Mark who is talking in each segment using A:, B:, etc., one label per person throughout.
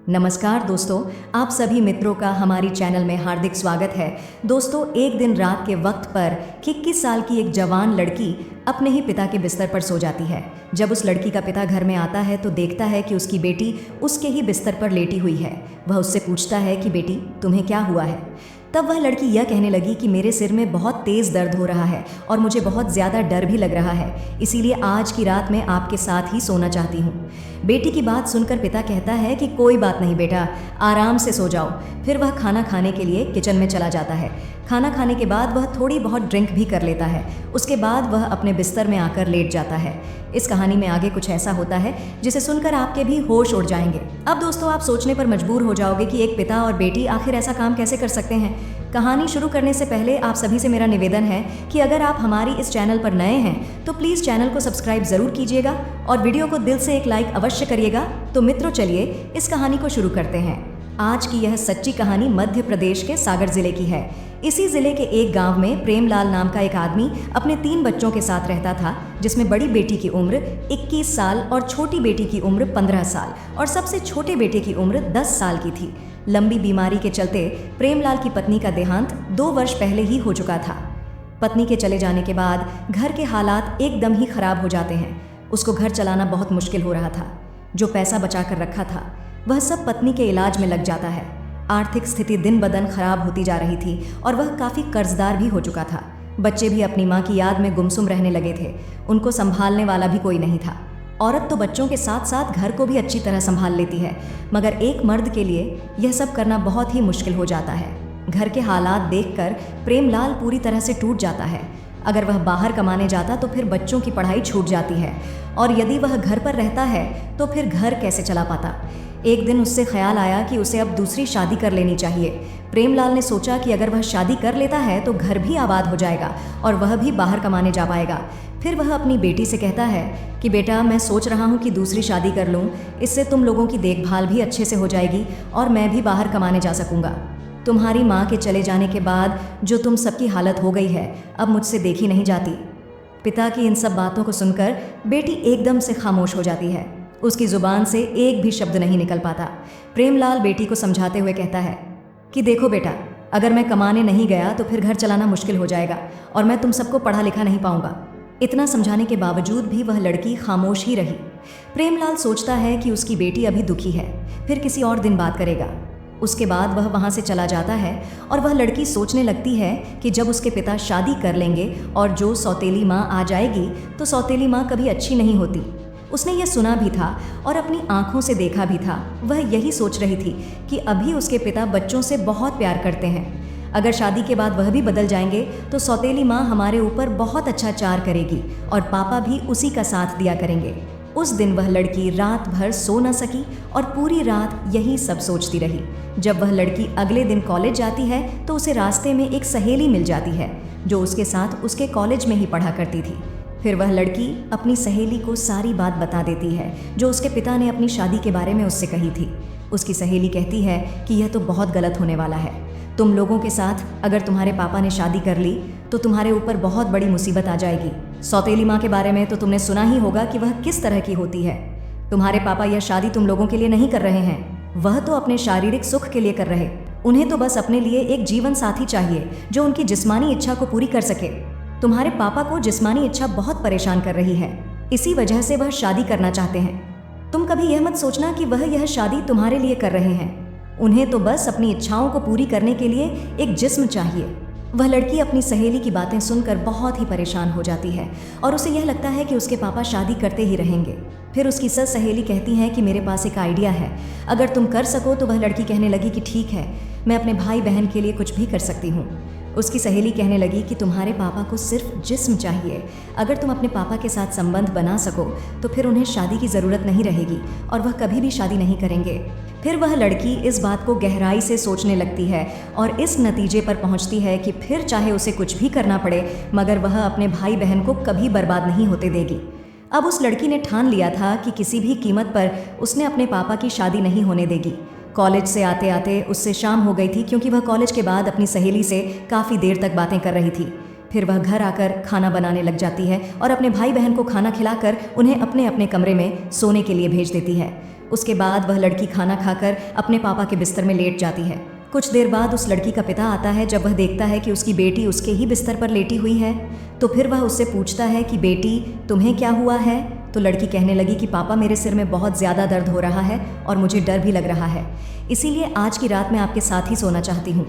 A: नमस्कार दोस्तों, आप सभी मित्रों का हमारी चैनल में हार्दिक स्वागत है। दोस्तों, एक दिन रात के वक्त पर 21 साल की एक जवान लड़की अपने ही पिता के बिस्तर पर सो जाती है। जब उस लड़की का पिता घर में आता है तो देखता है कि उसकी बेटी उसके ही बिस्तर पर लेटी हुई है। वह उससे पूछता है कि बेटी, तुम्हें क्या हुआ है? तब वह लड़की यह कहने लगी कि मेरे सिर में बहुत तेज़ दर्द हो रहा है और मुझे बहुत ज़्यादा डर भी लग रहा है, इसीलिए आज की रात मैं आपके साथ ही सोना चाहती हूँ। बेटी की बात सुनकर पिता कहता है कि कोई बात नहीं बेटा, आराम से सो जाओ। फिर वह खाना खाने के लिए किचन में चला जाता है। खाना खाने के बाद वह थोड़ी बहुत ड्रिंक भी कर लेता है। उसके बाद वह अपने बिस्तर में आकर लेट जाता है। इस कहानी में आगे कुछ ऐसा होता है जिसे सुनकर आपके भी होश उड़ जाएंगे। अब दोस्तों, आप सोचने पर मजबूर हो जाओगे कि एक पिता और बेटी आखिर ऐसा काम कैसे कर सकते हैं। कहानी शुरू करने से पहले आप सभी से मेरा निवेदन है कि अगर आप हमारी इस चैनल पर नए हैं तो प्लीज़ चैनल को सब्सक्राइब ज़रूर कीजिएगा और वीडियो को दिल से एक लाइक अवश्य करिएगा। तो मित्रों, चलिए इस कहानी को शुरू करते हैं। आज की यह सच्ची कहानी मध्य प्रदेश के सागर जिले की है। इसी जिले के एक गांव में प्रेमलाल नाम का एक आदमी अपने 3 बच्चों के साथ रहता था, जिसमें बड़ी बेटी की उम्र 21 साल और छोटी बेटी की उम्र 15 साल और सबसे छोटे बेटे की उम्र 10 साल की थी। लंबी बीमारी के चलते प्रेमलाल की पत्नी का देहांत 2 वर्ष पहले ही हो चुका था। पत्नी के चले जाने के बाद घर के हालात एकदम ही खराब हो जाते हैं। उसको घर चलाना बहुत मुश्किल हो रहा था। जो पैसा बचा कर रखा था वह सब पत्नी के इलाज में लग जाता है। आर्थिक स्थिति दिन ब दिन खराब होती जा रही थी और वह काफ़ी कर्जदार भी हो चुका था। बच्चे भी अपनी माँ की याद में गुमसुम रहने लगे थे। उनको संभालने वाला भी कोई नहीं था। औरत तो बच्चों के साथ साथ घर को भी अच्छी तरह संभाल लेती है, मगर एक मर्द के लिए यह सब करना बहुत ही मुश्किल हो जाता है। घर के हालात देखकर प्रेमलाल पूरी तरह से टूट जाता है। अगर वह बाहर कमाने जाता तो फिर बच्चों की पढ़ाई छूट जाती है, और यदि वह घर पर रहता है तो फिर घर कैसे चला पाता। एक दिन उससे ख्याल आया कि उसे अब दूसरी शादी कर लेनी चाहिए। प्रेमलाल ने सोचा कि अगर वह शादी कर लेता है तो घर भी आबाद हो जाएगा और वह भी बाहर कमाने जा पाएगा। फिर वह अपनी बेटी से कहता है कि बेटा, मैं सोच रहा हूँ कि दूसरी शादी कर लूँ। इससे तुम लोगों की देखभाल भी अच्छे से हो जाएगी और मैं भी बाहर कमाने जा सकूँगा। तुम्हारी माँ के चले जाने के बाद जो तुम सबकी हालत हो गई है, अब मुझसे देखी नहीं जाती। पिता की इन सब बातों को सुनकर बेटी एकदम से खामोश हो जाती है। उसकी जुबान से एक भी शब्द नहीं निकल पाता। प्रेमलाल बेटी को समझाते हुए कहता है कि देखो बेटा, अगर मैं कमाने नहीं गया तो फिर घर चलाना मुश्किल हो जाएगा और मैं तुम सबको पढ़ा लिखा नहीं पाऊंगा। इतना समझाने के बावजूद भी वह लड़की खामोश ही रही। प्रेमलाल सोचता है कि उसकी बेटी अभी दुखी है, फिर किसी और दिन बात करेगा। उसके बाद वह वहाँ से चला जाता है और वह लड़की सोचने लगती है कि जब उसके पिता शादी कर लेंगे और जो सौतेली माँ आ जाएगी तो सौतेली माँ कभी अच्छी नहीं होती। उसने यह सुना भी था और अपनी आंखों से देखा भी था। वह यही सोच रही थी कि अभी उसके पिता बच्चों से बहुत प्यार करते हैं। अगर शादी के बाद वह भी बदल जाएंगे तो सौतेली माँ हमारे ऊपर बहुत अत्याचार करेगी और पापा भी उसी का साथ दिया करेंगे। उस दिन वह लड़की रात भर सो न सकी और पूरी रात यही सब सोचती रही। जब वह लड़की अगले दिन कॉलेज जाती है तो उसे रास्ते में एक सहेली मिल जाती है जो उसके साथ उसके कॉलेज में ही पढ़ा करती थी। फिर वह लड़की अपनी सहेली को सारी बात बता देती है जो उसके पिता ने अपनी शादी के बारे में उससे कही थी। उसकी सहेली कहती है कि यह तो बहुत गलत होने वाला है। तुम लोगों के साथ अगर तुम्हारे पापा ने शादी कर ली तो तुम्हारे ऊपर बहुत बड़ी मुसीबत आ जाएगी। सौतेली माँ के बारे में तो तुमने सुना ही होगा कि वह किस तरह की होती है। तुम्हारे पापा यह शादी तुम लोगों के लिए नहीं कर रहे हैं, वह तो अपने शारीरिक सुख के लिए कर रहे। उन्हें तो बस अपने लिए एक जीवन साथी चाहिए जो उनकी जिस्मानी इच्छा को पूरी कर सके। तुम्हारे पापा को जिस्मानी इच्छा बहुत परेशान कर रही है, इसी वजह से वह शादी करना चाहते हैं। तुम कभी यह मत सोचना कि वह यह शादी तुम्हारे लिए कर रहे हैं। उन्हें तो बस अपनी इच्छाओं को पूरी करने के लिए एक जिस्म चाहिए। वह लड़की अपनी सहेली की बातें सुनकर बहुत ही परेशान हो जाती है और उसे यह लगता है कि उसके पापा शादी करते ही रहेंगे। फिर उसकी सहेली कहती है कि मेरे पास एक आइडिया है, अगर तुम कर सको तो। वह लड़की कहने लगी कि ठीक है, मैं अपने भाई बहन के लिए कुछ भी कर सकती हूँ। उसकी सहेली कहने लगी कि तुम्हारे पापा को सिर्फ जिस्म चाहिए। अगर तुम अपने पापा के साथ संबंध बना सको तो फिर उन्हें शादी की ज़रूरत नहीं रहेगी और वह कभी भी शादी नहीं करेंगे। फिर वह लड़की इस बात को गहराई से सोचने लगती है और इस नतीजे पर पहुंचती है कि फिर चाहे उसे कुछ भी करना पड़े, मगर वह अपने भाई बहन को कभी बर्बाद नहीं होते देगी। अब उस लड़की ने ठान लिया था कि किसी भी कीमत पर उसने अपने पापा की शादी नहीं होने देगी। कॉलेज से आते आते उससे शाम हो गई थी, क्योंकि वह कॉलेज के बाद अपनी सहेली से काफ़ी देर तक बातें कर रही थी। फिर वह घर आकर खाना बनाने लग जाती है और अपने भाई बहन को खाना खिलाकर उन्हें अपने अपने कमरे में सोने के लिए भेज देती है। उसके बाद वह लड़की खाना खाकर अपने पापा के बिस्तर में लेट जाती है। कुछ देर बाद उस लड़की का पिता आता है। जब वह देखता है कि उसकी बेटी उसके ही बिस्तर पर लेटी हुई है तो फिर वह उससे पूछता है कि बेटी, तुम्हें क्या हुआ है? तो लड़की कहने लगी कि पापा, मेरे सिर में बहुत ज़्यादा दर्द हो रहा है और मुझे डर भी लग रहा है, इसीलिए आज की रात मैं आपके साथ ही सोना चाहती हूँ।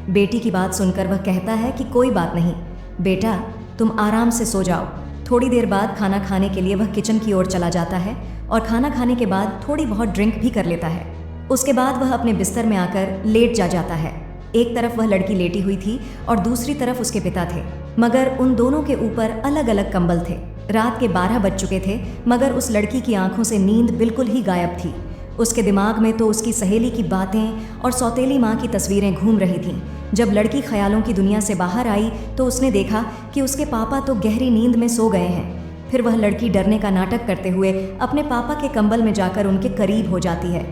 A: बेटी की बात सुनकर वह कहता है कि कोई बात नहीं बेटा, तुम आराम से सो जाओ। थोड़ी देर बाद खाना खाने के लिए वह किचन की ओर चला जाता है और खाना खाने के बाद थोड़ी बहुत ड्रिंक भी कर लेता है। उसके बाद वह अपने बिस्तर में आकर लेट जाता है। एक तरफ वह लड़की लेटी हुई थी और दूसरी तरफ उसके पिता थे, मगर उन दोनों के ऊपर अलग अलग कंबल थे। रात के 12 बज चुके थे, मगर उस लड़की की आंखों से नींद बिल्कुल ही गायब थी। उसके दिमाग में तो उसकी सहेली की बातें और सौतेली माँ की तस्वीरें घूम रही थीं। जब लड़की ख्यालों की दुनिया से बाहर आई तो उसने देखा कि उसके पापा तो गहरी नींद में सो गए हैं। फिर वह लड़की डरने का नाटक करते हुए अपने पापा के कंबल में जाकर उनके करीब हो जाती है।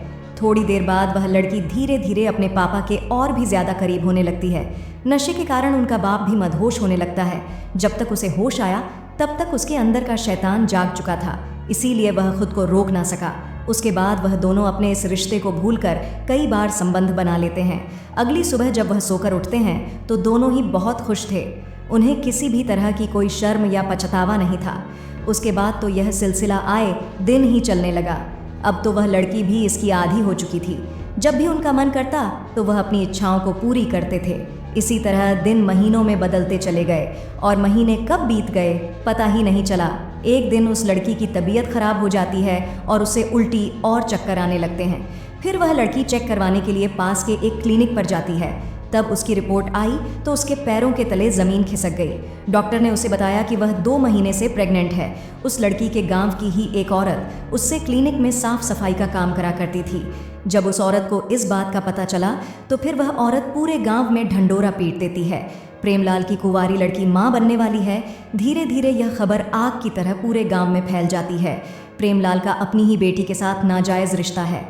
A: थोड़ी देर बाद वह लड़की धीरे धीरे अपने पापा के और भी ज़्यादा करीब होने लगती है। नशे के कारण उनका बाप भी मदहोश होने लगता है। जब तक उसे होश आया तब तक उसके अंदर का शैतान जाग चुका था, इसीलिए वह खुद को रोक ना सका। उसके बाद वह दोनों अपने इस रिश्ते को भूलकर कई बार संबंध बना लेते हैं। अगली सुबह जब वह सोकर उठते हैं तो दोनों ही बहुत खुश थे। उन्हें किसी भी तरह की कोई शर्म या पछतावा नहीं था। उसके बाद तो यह सिलसिला आए दिन ही चलने लगा। अब तो वह लड़की भी इसकी आदी हो चुकी थी। जब भी उनका मन करता तो वह अपनी इच्छाओं को पूरी करते थे। इसी तरह दिन महीनों में बदलते चले गए और महीने कब बीत गए पता ही नहीं चला। एक दिन उस लड़की की तबीयत खराब हो जाती है और उसे उल्टी और चक्कर आने लगते हैं। फिर वह लड़की चेक करवाने के लिए पास के एक क्लिनिक पर जाती है। तब उसकी रिपोर्ट आई तो उसके पैरों के तले ज़मीन खिसक गई। डॉक्टर ने उसे बताया कि वह 2 महीने से प्रेग्नेंट है। उस लड़की के गांव की ही एक औरत उससे क्लिनिक में साफ सफाई का काम करा करती थी। जब उस औरत को इस बात का पता चला तो फिर वह औरत पूरे गांव में ढंडोरा पीट देती है। प्रेमलाल की कुंवारी लड़की मां बनने वाली है। धीरे धीरे यह खबर आग की तरह पूरे गांव में फैल जाती है। प्रेमलाल का अपनी ही बेटी के साथ नाजायज़ रिश्ता है।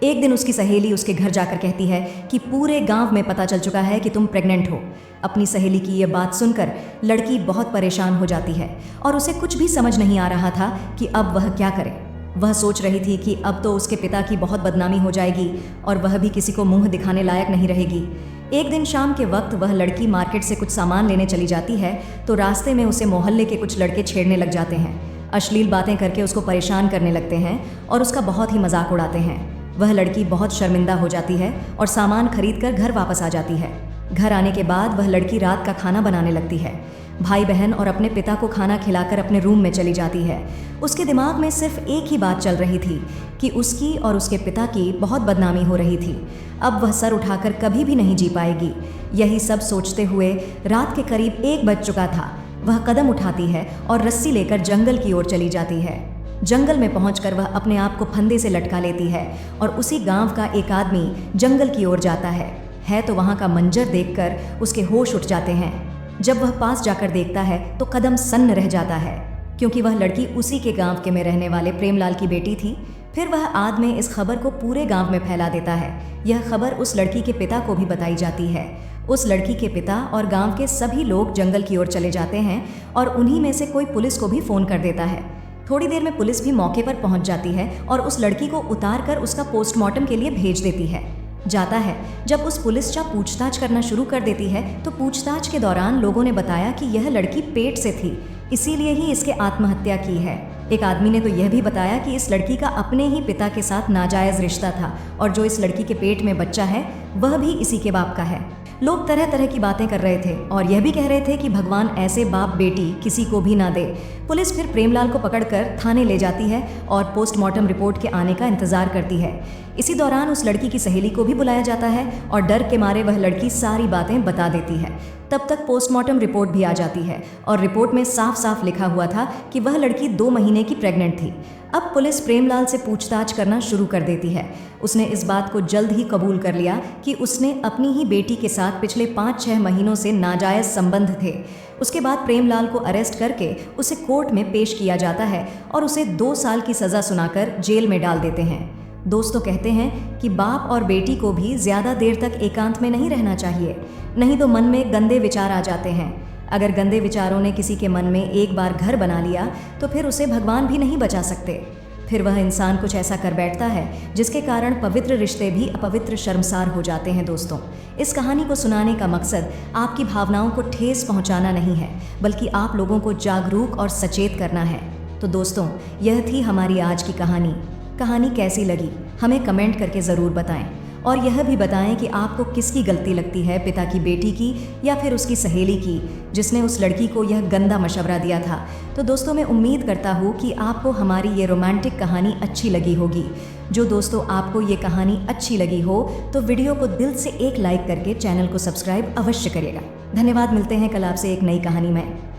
A: एक दिन उसकी सहेली उसके घर जाकर कहती है कि पूरे गांव में पता चल चुका है कि तुम प्रेग्नेंट हो। अपनी सहेली की यह बात सुनकर लड़की बहुत परेशान हो जाती है और उसे कुछ भी समझ नहीं आ रहा था कि अब वह क्या करे। वह सोच रही थी कि अब तो उसके पिता की बहुत बदनामी हो जाएगी और वह भी किसी को मुंह दिखाने लायक नहीं रहेगी। एक दिन शाम के वक्त वह लड़की मार्केट से कुछ सामान लेने चली जाती है तो रास्ते में उसे मोहल्ले के कुछ लड़के छेड़ने लग जाते हैं। अश्लील बातें करके उसको परेशान करने लगते हैं और उसका बहुत ही मजाक उड़ाते हैं। वह लड़की बहुत शर्मिंदा हो जाती है और सामान खरीद कर घर वापस आ जाती है। घर आने के बाद वह लड़की रात का खाना बनाने लगती है। भाई बहन और अपने पिता को खाना खिलाकर अपने रूम में चली जाती है। उसके दिमाग में सिर्फ एक ही बात चल रही थी कि उसकी और उसके पिता की बहुत बदनामी हो रही थी। अब वह सर उठाकर कभी भी नहीं जी पाएगी। यही सब सोचते हुए रात के करीब 1 बज चुका था। वह कदम उठाती है और रस्सी लेकर जंगल की ओर चली जाती है। जंगल में पहुंचकर वह अपने आप को फंदे से लटका लेती है और उसी गांव का एक आदमी जंगल की ओर जाता है तो वहां का मंजर देखकर उसके होश उठ जाते हैं। जब वह पास जाकर देखता है तो कदम सन्न रह जाता है, क्योंकि वह लड़की उसी के गांव के में रहने वाले प्रेमलाल की बेटी थी। फिर वह आदमी इस खबर को पूरे गांव में फैला देता है। यह खबर उस लड़की के पिता को भी बताई जाती है। उस लड़की के पिता और गांव के सभी लोग जंगल की ओर चले जाते हैं और उन्हीं में से कोई पुलिस को भी फ़ोन कर देता है। थोड़ी देर में पुलिस भी मौके पर पहुंच जाती है और उस लड़की को उतार कर उसका पोस्टमार्टम के लिए भेज देती है। जाता है जब उस पुलिस चा पूछताछ करना शुरू कर देती है तो पूछताछ के दौरान लोगों ने बताया कि यह लड़की पेट से थी, इसीलिए ही इसके आत्महत्या की है। एक आदमी ने तो यह भी बताया कि इस लड़की का अपने ही पिता के साथ नाजायज़ रिश्ता था और जो इस लड़की के पेट में बच्चा है वह भी इसी के बाप का है। लोग तरह तरह की बातें कर रहे थे और यह भी कह रहे थे कि भगवान ऐसे बाप बेटी किसी को भी ना दे। पुलिस फिर प्रेमलाल को पकड़कर थाने ले जाती है और पोस्टमार्टम रिपोर्ट के आने का इंतजार करती है। इसी दौरान उस लड़की की सहेली को भी बुलाया जाता है और डर के मारे वह लड़की सारी बातें बता देती है। तब तक पोस्टमार्टम रिपोर्ट भी आ जाती है और रिपोर्ट में साफ साफ लिखा हुआ था कि वह लड़की 2 महीने की प्रेग्नेंट थी। अब पुलिस प्रेमलाल से पूछताछ करना शुरू कर देती है। उसने इस बात को जल्द ही कबूल कर लिया कि उसने अपनी ही बेटी के साथ पिछले 5-6 महीनों से नाजायज़ संबंध थे। उसके बाद प्रेमलाल को अरेस्ट करके उसे कोर्ट में पेश किया जाता है और उसे 2 साल की सज़ा सुनाकर जेल में डाल देते हैं। दोस्तों कहते हैं कि बाप और बेटी को भी ज़्यादा देर तक एकांत में नहीं रहना चाहिए, नहीं तो मन में गंदे विचार आ जाते हैं। अगर गंदे विचारों ने किसी के मन में एक बार घर बना लिया तो फिर उसे भगवान भी नहीं बचा सकते। फिर वह इंसान कुछ ऐसा कर बैठता है जिसके कारण पवित्र रिश्ते भी अपवित्र शर्मसार हो जाते हैं। दोस्तों, इस कहानी को सुनाने का मकसद आपकी भावनाओं को ठेस पहुंचाना नहीं है, बल्कि आप लोगों को जागरूक और सचेत करना है। तो दोस्तों, यह थी हमारी आज की कहानी। कहानी कैसी लगी हमें कमेंट करके ज़रूर बताएं, और यह भी बताएं कि आपको किसकी गलती लगती है, पिता की बेटी की या फिर उसकी सहेली की, जिसने उस लड़की को यह गंदा मशवरा दिया था। तो दोस्तों, मैं उम्मीद करता हूँ कि आपको हमारी ये रोमांटिक कहानी अच्छी लगी होगी। जो दोस्तों आपको ये कहानी अच्छी लगी हो तो वीडियो को दिल से एक लाइक करके चैनल को सब्सक्राइब अवश्य करिएगा। धन्यवाद। मिलते हैं कल आपसे एक नई कहानी में।